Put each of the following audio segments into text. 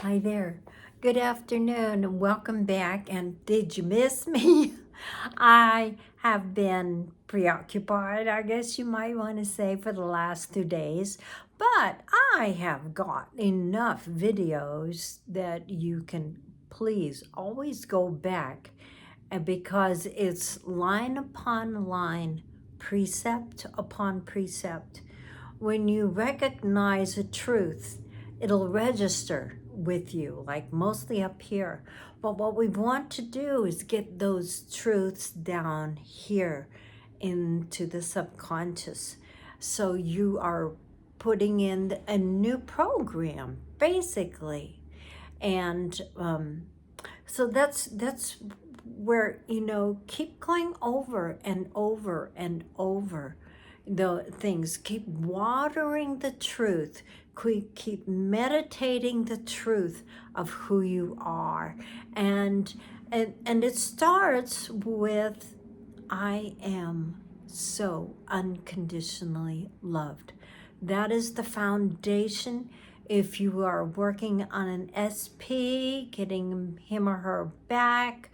Hi there. Good afternoon and welcome back. And did you miss me? I have been preoccupied, I guess you might want to say, for the last 2 days, but I have got enough videos that you can please always go back because it's line upon line, precept upon precept. When you recognize a truth, it'll register with you, like mostly up here. But what we want to do is get those truths down here into the subconscious. So you are putting in a new program, basically. And so that's where, keep going over and over and over the things. Keep watering the truth. Keep meditating the truth of who you are. And it starts with I am so unconditionally loved. That is the foundation. If you are working on an SP, getting him or her back,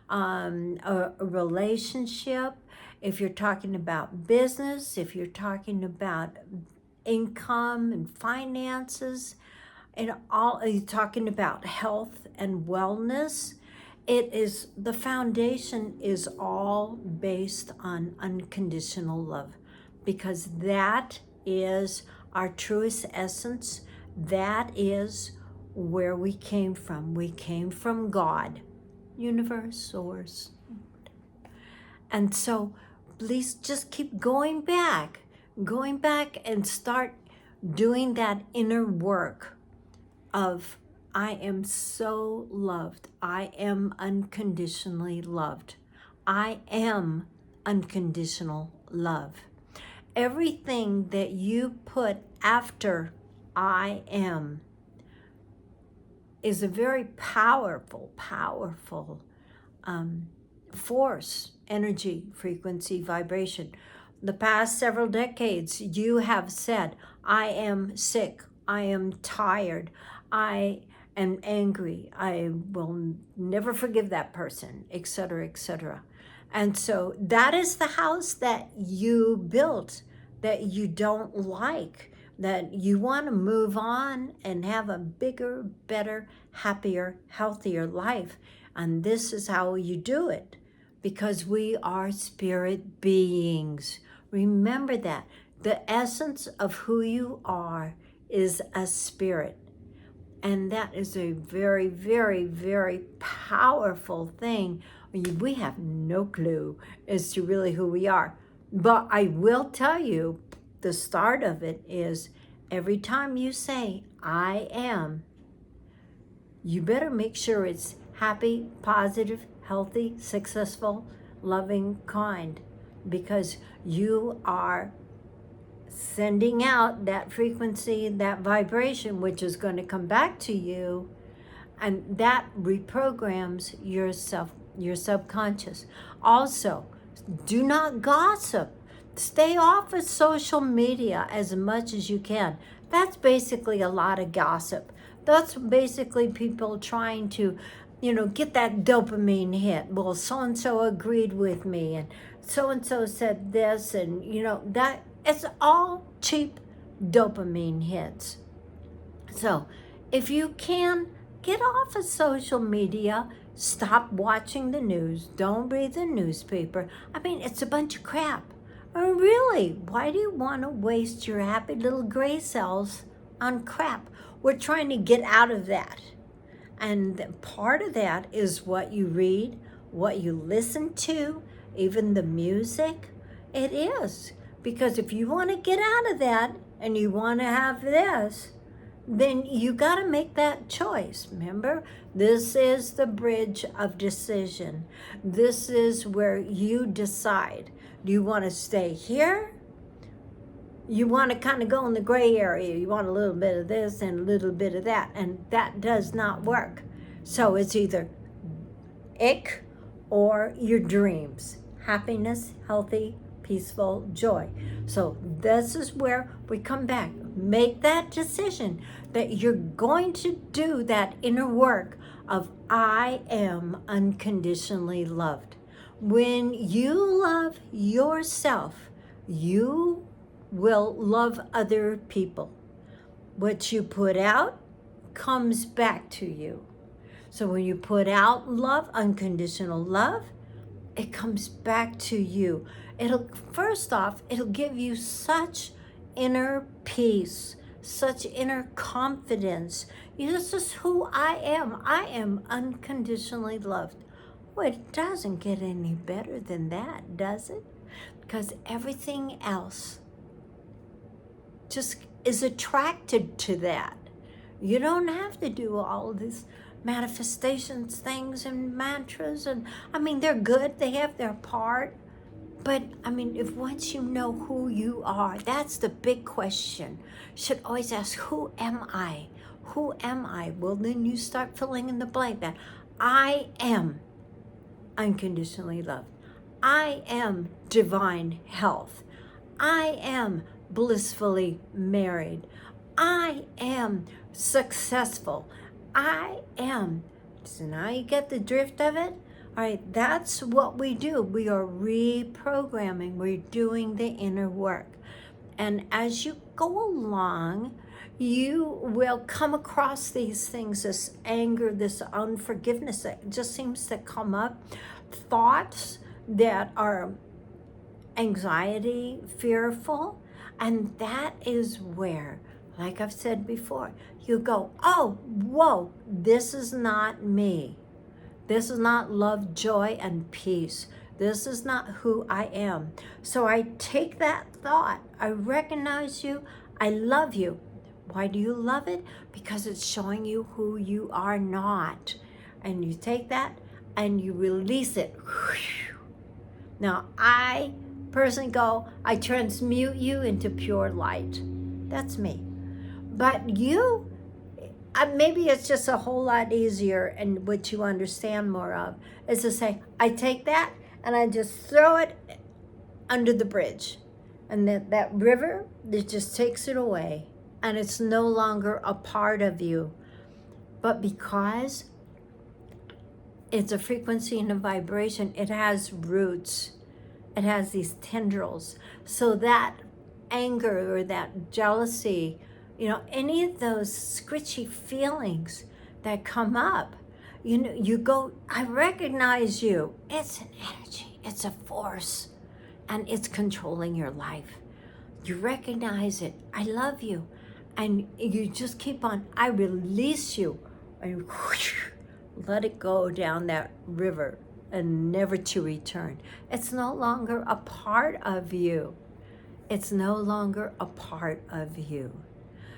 a relationship, if you're talking about business, if you're talking about income and finances, and all you're talking about health and wellness, it is the foundation is all based on unconditional love, because that is our truest essence. That is where we came from. We came from God, universe, source. And so please just keep going back and start doing that inner work of I am so loved. I am unconditionally loved. I am unconditional love. Everything that you put after I am is a very powerful force, energy, frequency, vibration. The past several decades, you have said, I am sick, I am tired, I am angry, I will never forgive that person, etc., etc. And so that is the house that you built that you don't like, that you want to move on and have a bigger, better, happier, healthier life. And this is how you do it, because we are spirit beings. Remember that. The essence of who you are is a spirit. And that is a very, very, very powerful thing. We have no clue as to really who we are. But I will tell you, the start of it is every time you say, I am, you better make sure it's happy, positive, healthy, successful, loving, kind, because you are sending out that frequency, that vibration, which is going to come back to you, and that reprograms your subconscious. Also, do not gossip. Stay off of social media as much as you can. That's basically a lot of gossip. That's basically people trying to, get that dopamine hit. Well, so and so agreed with me, and so said this, and that it's all cheap dopamine hits. So, if you can get off of social media, stop watching the news, don't read the newspaper. I mean, it's a bunch of crap. Really, why do you want to waste your happy little gray cells on crap? We're trying to get out of that. And part of that is what you read, what you listen to, even the music. It is. Because if you want to get out of that and you want to have this, then you got to make that choice. Remember, this is the bridge of decision. This is where you decide. Do you want to stay here? You want to kind of go in the gray area. You want a little bit of this and a little bit of that, and that does not work. So it's either ick or your dreams. Happiness, healthy, peaceful, joy. So this is where we come back. Make that decision that you're going to do that inner work of I am unconditionally loved. When you love yourself, you will love other people. What you put out comes back to you. So when you put out love, unconditional love, it comes back to you. First off, it'll give you such inner peace, such inner confidence. This is who I am. I am unconditionally loved. Well, it doesn't get any better than that, does it? Because everything else just is attracted to that. You don't have to do all this manifestations things and mantras, and I mean, they're good, they have their part, but I mean, if once you know who you are, that's the big question. You should always ask, who am I? Who am I? Well, then you start filling in the blank that I am unconditionally loved. I am divine health. I am blissfully married. I am successful. I am. So now you get the drift of it? All right, that's what we do. We are reprogramming. We're doing the inner work. And as you go along, you will come across these things, this anger, this unforgiveness that just seems to come up, thoughts that are anxiety, fearful, and that is where, like I've said before, you go, oh, whoa, this is not me. This is not love, joy, and peace. This is not who I am. So I take that thought. I recognize you. I love you. Why do you love it? Because it's showing you who you are not. And you take that and you release it. Now, I personally go, I transmute you into pure light. That's me. But you, maybe it's just a whole lot easier, and what you understand more of is to say, I take that and I just throw it under the bridge. And that river, it just takes it away. And it's no longer a part of you. But because it's a frequency and a vibration, it has roots. It has these tendrils. So that anger or that jealousy, any of those scritchy feelings that come up, you go, I recognize you. It's an energy, it's a force, and it's controlling your life. You recognize it. I love you. And you just keep on, I release you, and let it go down that river and never to return. It's no longer a part of you. It's no longer a part of you.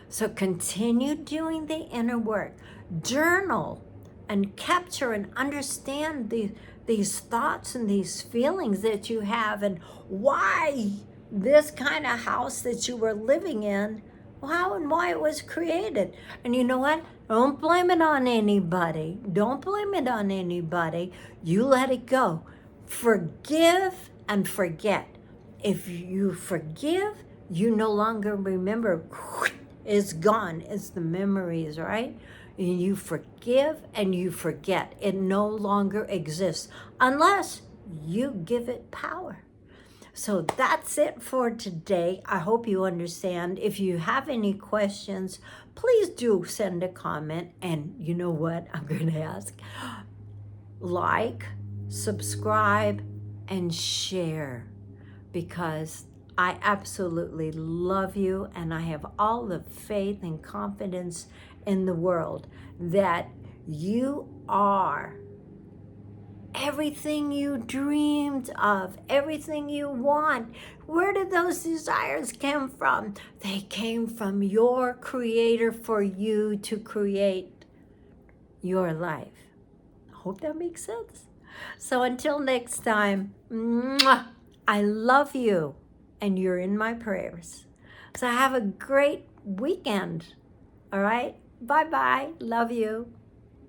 So continue doing the inner work. Journal and capture and understand these thoughts and these feelings that you have, and why this kind of house that you were living in, how and why it was created. And you know what? Don't blame it on anybody. Don't blame it on anybody. You let it go. Forgive and forget. If you forgive, you no longer remember. It's gone. It's the memories, right? And you forgive and you forget. It no longer exists unless you give it power. So that's it for today. I hope you understand. If you have any questions, please do send a comment. And you know what I'm going to ask? Like, subscribe, and share, because I absolutely love you, and I have all the faith and confidence in the world that you are everything you dreamed of, everything you want. Where did those desires come from? They came from your Creator for you to create your life. I hope that makes sense. So until next time, I love you, and you're in my prayers. So have a great weekend. All right? Bye-bye. Love you.